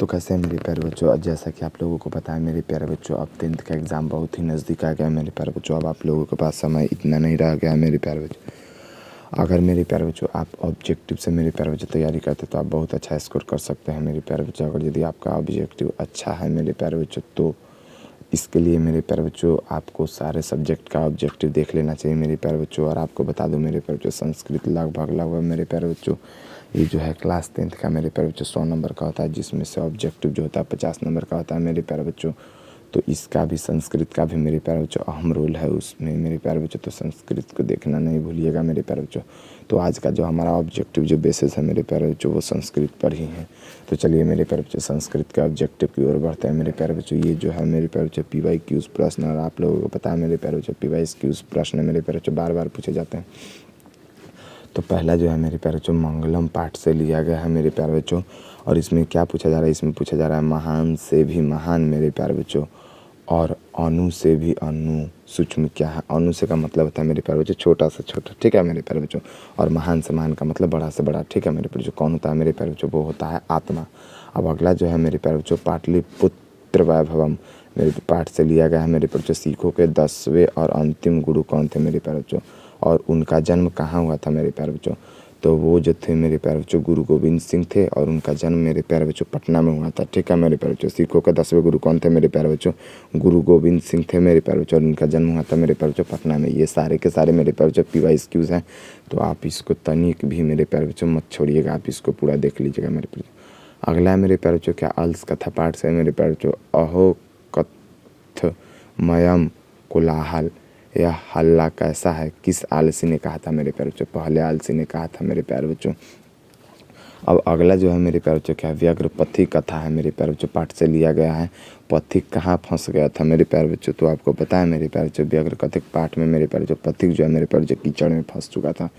तो कैसे हैं मेरे प्यारे बच्चों। जैसा कि आप लोगों को पता है मेरे प्यारे बच्चों, अब 10th का एग्ज़ाम बहुत ही नज़दीक आ गया है मेरे प्यारे बच्चों। अब आप लोगों के पास समय इतना नहीं रह गया है मेरे प्यारे बच्चों। अगर मेरे प्यारे बच्चों आप ऑब्जेक्टिव से मेरे प्यारे बच्चों तैयारी करते तो आप बहुत अच्छा स्कोर कर सकते हैं मेरे प्यारे बच्चों। अगर यदि आपका ऑब्जेक्टिव अच्छा है मेरे प्यारे बच्चों तो इसके लिए मेरे प्यारे बच्चों आपको सारे सब्जेक्ट का ऑब्जेक्टिव देख लेना चाहिए मेरे प्यारे बच्चों। और आपको बता दूं मेरे प्यारे बच्चों, संस्कृत लगभग मेरे प्यारे बच्चों ये जो है क्लास 10th का मेरे प्यारे बच्चों 100 नंबर का होता है, जिसमें से ऑब्जेक्टिव जो होता है 50 नंबर का होता है मेरे प्यारे बच्चों। तो इसका भी संस्कृत का भी मेरे प्यारे बच्चों अहम रोल है उसमें मेरे प्यारे बच्चों। तो संस्कृत को देखना नहीं भूलिएगा मेरे प्यारे बच्चों। तो आज का जो हमारा ऑब्जेक्टिव जो बेसिस है मेरे प्यारे बच्चों वो संस्कृत पर ही है। तो चलिए मेरे प्यारे बच्चों संस्कृत के ऑब्जेक्टिव की ओर बढ़ते हैं मेरे प्यारे बच्चों। ये जो है मेरे प्यारे बच्चों PYQs प्रश्न, और आप लोगों को पता है मेरे प्यारे बच्चों PYQs प्रश्न मेरे प्यारे बच्चों बार बार पूछे जाते हैं। तो पहला जो है मेरे प्यारे बच्चों मंगलम पाठ से लिया गया है मेरे प्यारे बच्चों। और इसमें क्या पूछा जा रहा है, इसमें पूछा जा रहा है महान से भी महान मेरे प्यारे बच्चों, और अणु से भी अणु सूक्ष्म क्या है। अणु से का मतलब होता है मेरे प्यारे बच्चों छोटा से छोटा, ठीक है मेरे प्यारे बच्चों। और महान से महान का मतलब बड़ा से बड़ा, ठीक है मेरे प्यारे बच्चों। कौन होता है मेरे प्यारे बच्चों, वो होता है आत्मा। अब अगला जो है मेरे प्यारे बच्चों पाटलिपुत्र वैभवम मेरे पाठ से लिया गया है मेरे प्यारे बच्चों। सिखों के 10वें और अंतिम गुरु कौन थे मेरे प्यारे बच्चों, और उनका जन्म कहाँ हुआ था मेरे प्यारे बच्चों। तो वो जो थे मेरे प्यारे बच्चों गुरु गोविंद सिंह थे, और उनका जन्म मेरे प्यारे बच्चों पटना में हुआ था, ठीक है मेरे प्यारे बच्चों। सिखों के 10वें गुरु कौन थे मेरे प्यारे बच्चों, गुरु गोविंद सिंह थे मेरे प्यारे बच्चों, और उनका जन्म हुआ था मेरे प्यारे बच्चों पटना में। ये सारे के सारे मेरे प्यारे बच्चों PYQs हैं। तो आप इसको तनिक भी मेरे प्यारे बच्चों मत छोड़िएगा, आप इसको पूरा देख लीजिएगा मेरे प्यारे बच्चों। अगला है मेरे प्यारे बच्चों क्या अल्स कथा पाठ से मेरे प्यारे बच्चों अहो कथमयम कोलाहल, यह हल्ला कैसा है, किस आलसी ने कहा था मेरे प्यारे बच्चों, पहले आलसी ने कहा था मेरे प्यारे बच्चों। अब अगला जो है मेरे प्यारे बच्चों क्या व्यग्र पथिक कथा है मेरे प्यारे बच्चों, पाठ से लिया गया है। पथिक कहाँ फंस गया था मेरे प्यारे बच्चों, तो आपको पता है मेरे प्यारे बच्चों व्यग्र कथिक पाठ में मेरे प्यारे बच्चों पथिक जो है मेरे प्यारे बच्चों कीचड़ में फंस चुका था,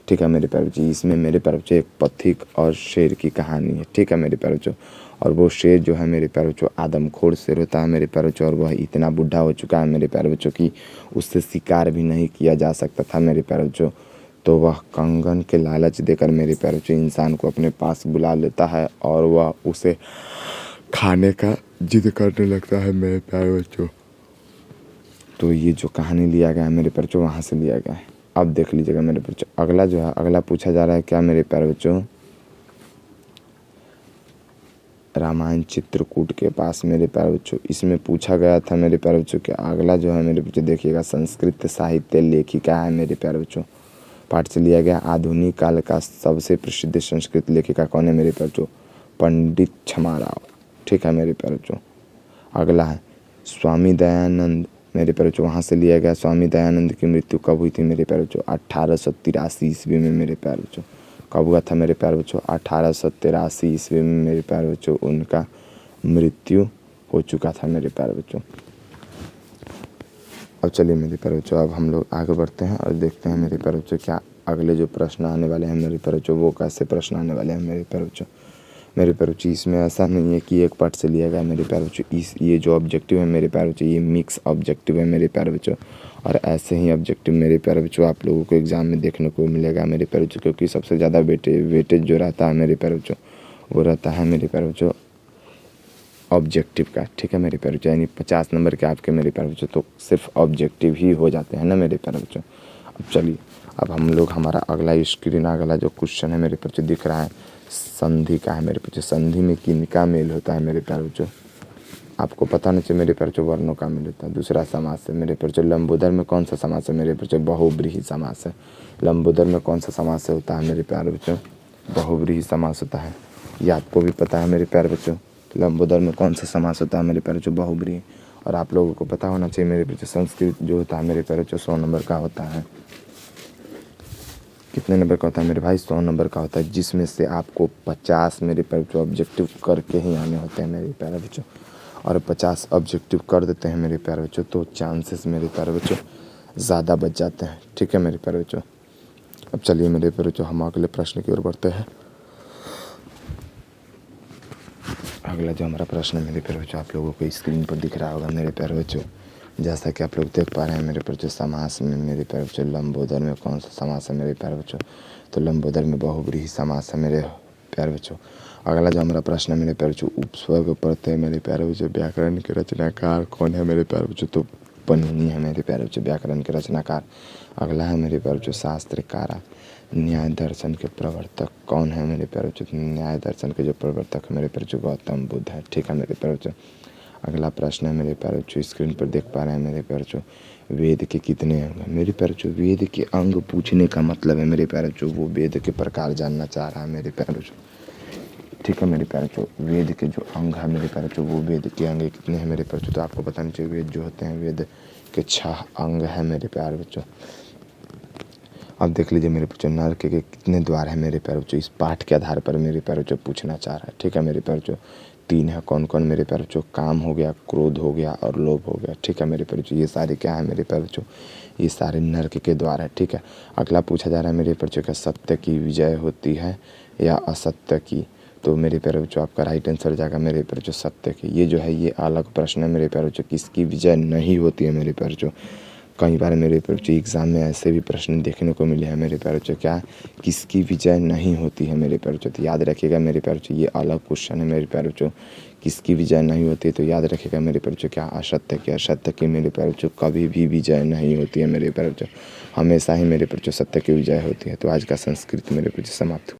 ठीक है मेरे प्यारे बच्चों। इसमें मेरे प्यारे बच्चों एक पथिक और शेर की कहानी है, ठीक है मेरे प्यारे बच्चों। और वो शेर जो है मेरे प्यारे बच्चों आदमखोर शेर होता है मेरे प्यारे बच्चों, और वह इतना बूढ़ा हो चुका है मेरे प्यारे बच्चों कि उससे शिकार भी नहीं किया जा सकता था मेरे प्यारे बच्चों। तो वह कंगन के लालच देकर मेरे प्यारे बच्चों इंसान को अपने पास बुला लेता है, और वह उसे खाने का जिद करने लगता है मेरे प्यारे बच्चों। तो ये जो कहानी लिया गया है मेरे प्यारे बच्चों वहाँ से लिया गया है। अब देख लीजिएगा मेरे बच्चों, अगला जो है अगला पूछा जा रहा है क्या मेरे प्यारे बच्चों, रामायण चित्रकूट के पास मेरे प्यारे बच्चों इसमें पूछा गया था मेरे प्यारे बच्चों कि अगला जो है मेरे बच्चों देखिएगा संस्कृत साहित्य लेखिका है मेरे प्यारे बच्चों, पाठ से लिया गया। आधुनिक काल का सबसे प्रसिद्ध संस्कृत लेखिका कौन है मेरे प्यारे बच्चों, पंडित क्षमा राव, ठीक है मेरे प्यारे बच्चों। अगला है स्वामी दयानंद मेरे प्यारे बच्चों, वहाँ से लिया गया। स्वामी दयानंद की मृत्यु कब हुई थी मेरे प्यारे बच्चों, 1883 ईस्वी में मेरे प्यारे बच्चों। कब हुआ था मेरे प्यारे बच्चों, 1883 ईस्वी में मेरे प्यारे बच्चों उनका मृत्यु हो चुका था मेरे प्यारे बच्चों। अब चलिए मेरे प्यारे बच्चों अब हम लोग आगे बढ़ते हैं और देखते हैं मेरे प्यारे बच्चों क्या अगले जो प्रश्न आने वाले हैं मेरे प्यारे बच्चों वो कैसे प्रश्न आने वाले हैं मेरे प्यारे बच्चों। मेरे प्यारे बच्चों इसमें ऐसा नहीं है कि एक पार्ट से लिया गया मेरे प्यारे बच्चों। ये जो ऑब्जेक्टिव है मेरे प्यारे बच्चों ये मिक्स ऑब्जेक्टिव है मेरे प्यारे बच्चों। और ऐसे ही ऑब्जेक्टिव मेरे प्यारे बच्चों आप लोगों को एग्जाम में देखने को मिलेगा मेरे प्यारे बच्चों, क्योंकि सबसे ज़्यादा वेटेज जो रहता है मेरे प्यारे बच्चों वो रहता है मेरे प्यारे बच्चों ऑब्जेक्टिव का, ठीक है मेरे प्यारे बच्चों। यानी 50 नंबर के आपके मेरे प्यारे बच्चों तो सिर्फ ऑब्जेक्टिव ही हो जाते हैं ना मेरे प्यारे बच्चों। अब चलिए अब हम लोग हमारा अगला स्क्रीन अगला जो क्वेश्चन है मेरे प्यारे बच्चों दिख रहा है संधि का है मेरे बच्चों। संधि में किनका मेल होता है मेरे प्यारे बच्चों, आपको पता नहीं चाहिए मेरे प्यारे बच्चों वर्णों का मेल होता है। दूसरा समास है मेरे प्यारे बच्चों लंबोदर में कौन सा समास है मेरे प्यारे बच्चों, बहुव्रीहि समास है। लंबोदर में कौन सा समास होता है मेरे प्यारे बच्चों, बहुव्रीहि समास होता है। ये आपको भी पता है मेरे प्यारे बच्चों लंबोदर में कौन सा समास होता है मेरे प्यारे बच्चों, बहुव्रीहि। और आप लोगों को पता होना चाहिए मेरे बच्चों संस्कृत जो होता है मेरे प्यारे बच्चों 100 नंबर का होता है। कितने नंबर का होता है मेरे भाई, 100 नंबर का होता है, जिसमें से आपको 50 मेरे प्यारे बच्चों ऑब्जेक्टिव करके ही आने होते हैं मेरे प्यारे बच्चों। और 50 ऑब्जेक्टिव कर देते हैं मेरे प्यारे बच्चों तो चांसेस मेरे प्यारे बच्चों ज़्यादा बच जाते हैं, ठीक है मेरे प्यारे बच्चों। अब चलिए मेरे प्यारे बच्चों हम अगले प्रश्न की ओर बढ़ते हैं। अगला जो हमारा प्रश्न है मेरे प्यारे बच्चों आप लोगों को स्क्रीन पर दिख रहा होगा मेरे प्यारे बच्चों। जैसा कि आप लोग देख पा रहे हैं मेरे प्यारे बच्चों समास में मेरे प्यारे बच्चों लंबोदर में कौन सा समास है मेरे प्यारे बच्चों, तो लंबोदर में बहुव्रीहि समास है मेरे प्यारे बच्चों। अगला जो हमारा प्रश्न है मेरे प्यारे बच्चों, उपस्वर्ग प्रत्यय मेरे प्यारे बच्चों व्याकरण के रचनाकार कौन है मेरे प्यारे बच्चों? तो पनिनी है मेरे प्यारे बच्चों व्याकरण के रचनाकार। अगला है मेरे प्यारे बच्चों शास्त्रकारा। न्याय दर्शन के प्रवर्तक कौन है मेरे प्यारे बच्चों? न्याय दर्शन के जो प्रवर्तक है मेरे प्यारे बच्चों गौतम बुद्ध है। ठीक है मेरे प्यारे बच्चों। अगला प्रश्न है मेरे प्यारे बच्चों, स्क्रीन पर देख पा रहे हैं मेरे प्यारे बच्चों, वेद के कितने अंग हैं मेरे प्यारे बच्चों? वेद के अंग पूछने का मतलब है मेरे प्यारे बच्चों वो वेद के प्रकार जानना चाह रहा है मेरे प्यारे बच्चों। ठीक है मेरे प्यारे बच्चों, वेद के जो अंग है मेरे प्यारे बच्चों वो वेद के अंग कितने हैं मेरे प्यारे बच्चों? तो आपको बताना चाहिए वेद जो होते हैं वेद के 6 अंग है मेरे प्यारे बच्चों। अब देख लीजिए मेरे बच्चों, नर के कितने द्वार है मेरे प्यारे बच्चों? इस पाठ के आधार पर मेरे प्यारे बच्चों पूछना चाह रहा है। ठीक है मेरे प्यारे बच्चों, 3 है। कौन कौन मेरे प्यारे बच्चों? काम हो गया, क्रोध हो गया और लोभ हो गया। ठीक है मेरे प्यारे बच्चों, ये सारे क्या है मेरे प्यारे बच्चों? ये सारे नर्क के द्वार है। ठीक है। अगला पूछा जा रहा है मेरे प्यारे बच्चों, क्या सत्य की विजय होती है या असत्य की? तो मेरे प्यारे बच्चों आपका राइट आंसर जाएगा मेरे प्यारे बच्चों सत्य की। ये जो है ये अलग प्रश्न है मेरे प्यारे बच्चों, किसकी विजय नहीं होती है मेरे प्यारे बच्चों? कई बार मेरे प्यारे बच्चों एग्जाम में ऐसे भी प्रश्न देखने को मिले हैं मेरे प्यारे बच्चों, क्या किसकी विजय नहीं होती है मेरे प्यारे बच्चों? तो याद रखिएगा मेरे प्यारे बच्चों ये अलग क्वेश्चन है मेरे प्यारे बच्चों, किसकी विजय नहीं होती है? तो याद रखिएगा मेरे प्यारे बच्चों क्या असत्य की। असत्य की मेरे प्यारे बच्चों कभी भी विजय नहीं होती है मेरे प्यारे बच्चों, हमेशा ही मेरे प्यारे बच्चों सत्य की विजय होती है। तो आज का संस्कृत मेरे प्यारे बच्चों समाप्त।